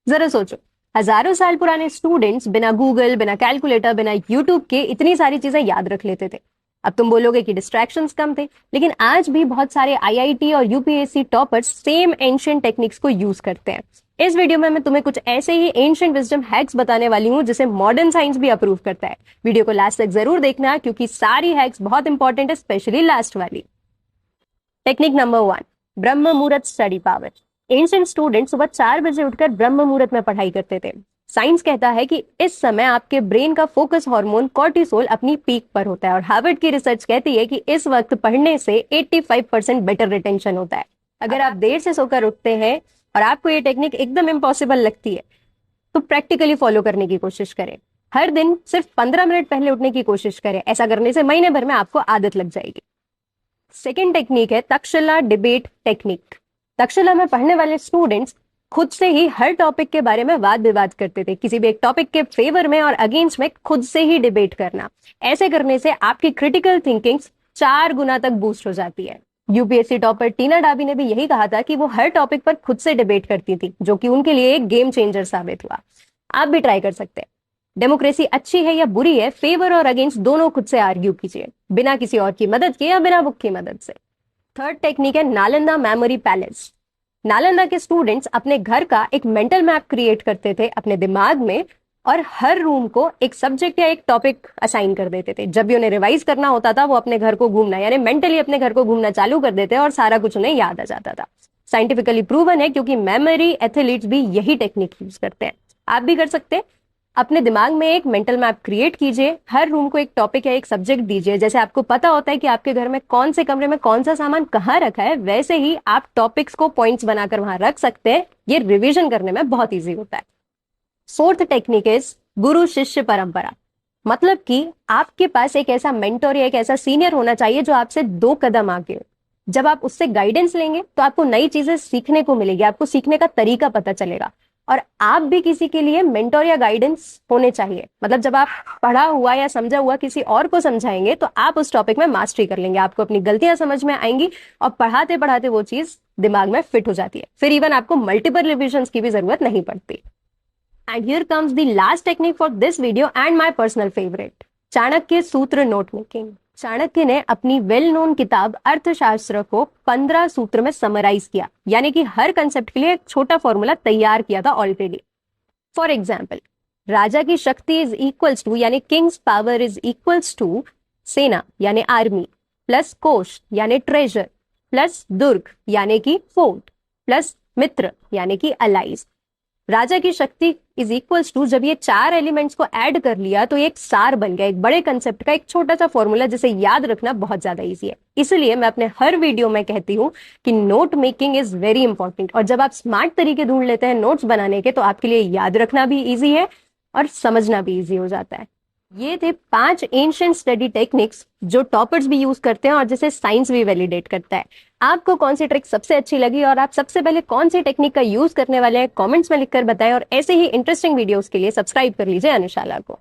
जरा सोचो, हजारों साल पुराने स्टूडेंट्स बिना गूगल, बिना कैलकुलेटर, बिना यूट्यूब के इतनी सारी चीजें याद रख लेते थे। अब तुम बोलोगे कि डिस्ट्रैक्शंस कम थे, लेकिन आज भी बहुत सारे आईआईटी और UPSC toppers same ancient techniques को यूज करते हैं। इस वीडियो में मैं तुम्हें कुछ ऐसे ही एंशियंट विजडम हैक्स बताने वाली हूँ जिसे मॉडर्न साइंस भी अप्रूव करता है। वीडियो को लास्ट तक जरूर देखना क्योंकि सारी हैक्स बहुत इंपॉर्टेंट है, स्पेशली लास्ट वाली। टेक्निक नंबर 1, ब्रह्म मुहूर्त स्टडी पावर। एंशिएंट स्टूडेंट सुबह 4 बजे उठकर ब्रह्म मुहूर्त में पढ़ाई करते थे। साइंस कहता है कि इस समय आपके ब्रेन का फोकस हार्मोन कॉर्टिसोल अपनी पीक पर होता है और हार्वर्ड की रिसर्च कहती है कि इस वक्त पढ़ने से 85% बेटर रिटेंशन होता है। अगर आप देर से सोकर उठते हैं और आपको ये टेक्निक एकदम इम्पॉसिबल लगती है तो प्रैक्टिकली फॉलो करने की कोशिश करें। हर दिन सिर्फ 15 मिनट पहले उठने की कोशिश करें। ऐसा करने से महीने भर में आपको आदत लग जाएगी। सेकेंड टेक्निक है तक्षशिला डिबेट टेक्निक। तक्षशिला में पढ़ने वाले स्टूडेंट्स खुद से ही हर टॉपिक के बारे में वाद विवाद करते थे। किसी भी एक टॉपिक के फेवर में और अगेंस्ट में खुद से ही डिबेट करना। ऐसे करने से आपकी क्रिटिकल थिंकिंग 4 गुना तक बूस्ट हो जाती है। यूपीएससी टॉपर टीना डाबी ने भी यही कहा था कि वो हर टॉपिक पर खुद से डिबेट करती थी, जो कि उनके लिए एक गेम चेंजर साबित हुआ। आप भी ट्राई कर सकते हैं। डेमोक्रेसी अच्छी है या बुरी है, फेवर और अगेंस्ट दोनों खुद से आर्ग्यू कीजिए, बिना किसी और की मदद के या बिना बुक की मदद से। थर्ड टेक्निक है नालंदा मेमोरी पैलेस। नालंदा के स्टूडेंट्स अपने घर का एक मेंटल मैप क्रिएट करते थे अपने दिमाग में और हर रूम को एक सब्जेक्ट या एक टॉपिक असाइन कर देते थे। जब भी उन्हें रिवाइज करना होता था वो अपने घर को घूमना यानी मेंटली अपने घर को घूमना चालू कर देते और सारा कुछ उन्हें याद आ जाता था। साइंटिफिकली प्रूवन है क्योंकि मेमोरी एथलीट्स भी यही टेक्निक यूज करते हैं। आप भी कर सकते हैं। अपने दिमाग में एक मेंटल मैप क्रिएट कीजिए, हर रूम को एक टॉपिक या एक सब्जेक्ट दीजिए। जैसे आपको पता होता है कि आपके घर में कौन से कमरे में कौन सा सामान कहाँ रखा है, वैसे ही आप टॉपिक्स को पॉइंट्स बनाकर वहां रख सकते हैं। ये रिवीजन करने में बहुत ईजी होता है। फोर्थ टेक्निक इज गुरु शिष्य परंपरा। मतलब कि आपके पास एक ऐसा मेंटर या एक ऐसा सीनियर होना चाहिए जो आपसे 2 कदम आगे हो। जब आप उससे गाइडेंस लेंगे तो आपको नई चीजें सीखने को मिलेगी, आपको सीखने का तरीका पता चलेगा। और आप भी किसी के लिए मेंटर या गाइडेंस होने चाहिए। मतलब जब आप पढ़ा हुआ या समझा हुआ किसी और को समझाएंगे तो आप उस टॉपिक में मास्टरी कर लेंगे, आपको अपनी गलतियां समझ में आएंगी और पढ़ाते पढ़ाते वो चीज दिमाग में फिट हो जाती है। फिर इवन आपको मल्टीपल रिविजन की भी जरूरत नहीं पड़ती। And here comes the last technique for this video and my personal favourite, Chanakya सूत्र नोट मेकिंग। चाणक्य ने अपनी वेल नोन किताब अर्थशास्त्र को 15 सूत्र में समराइज किया, यानी कि हर कंसेप्ट के लिए एक छोटा फॉर्मूला तैयार किया था ऑलरेडी। फॉर एग्जाम्पल, राजा की शक्ति इज इक्वल्स टू यानी king's power is equals to सेना यानी आर्मी प्लस कोश यानी ट्रेजर प्लस दुर्ग यानी कि फोर्ट प्लस मित्र यानी कि अलाइज। राजा की शक्ति इज इक्वल्स टू, जब ये 4 एलिमेंट्स को ऐड कर लिया तो ये एक सार बन गया, एक बड़े कंसेप्ट का एक छोटा सा फॉर्मूला जिसे याद रखना बहुत ज्यादा इजी है। इसलिए मैं अपने हर वीडियो में कहती हूँ कि note making is very important. और जब आप स्मार्ट तरीके ढूंढ लेते हैं नोट्स बनाने के तो आपके लिए याद रखना भी ईजी है और समझना भी ईजी हो जाता है। ये थे 5 एंशिएंट स्टडी टेक्निक्स जो टॉपर्स भी यूज करते हैं और जिसे साइंस भी वैलिडेट करता है। आपको कौन सी ट्रिक सबसे अच्छी लगी और आप सबसे पहले कौन सी टेक्निक का यूज करने वाले हैं, कमेंट्स में लिखकर बताएं। और ऐसे ही इंटरेस्टिंग वीडियोस के लिए सब्सक्राइब कर लीजिए अनुशाला को।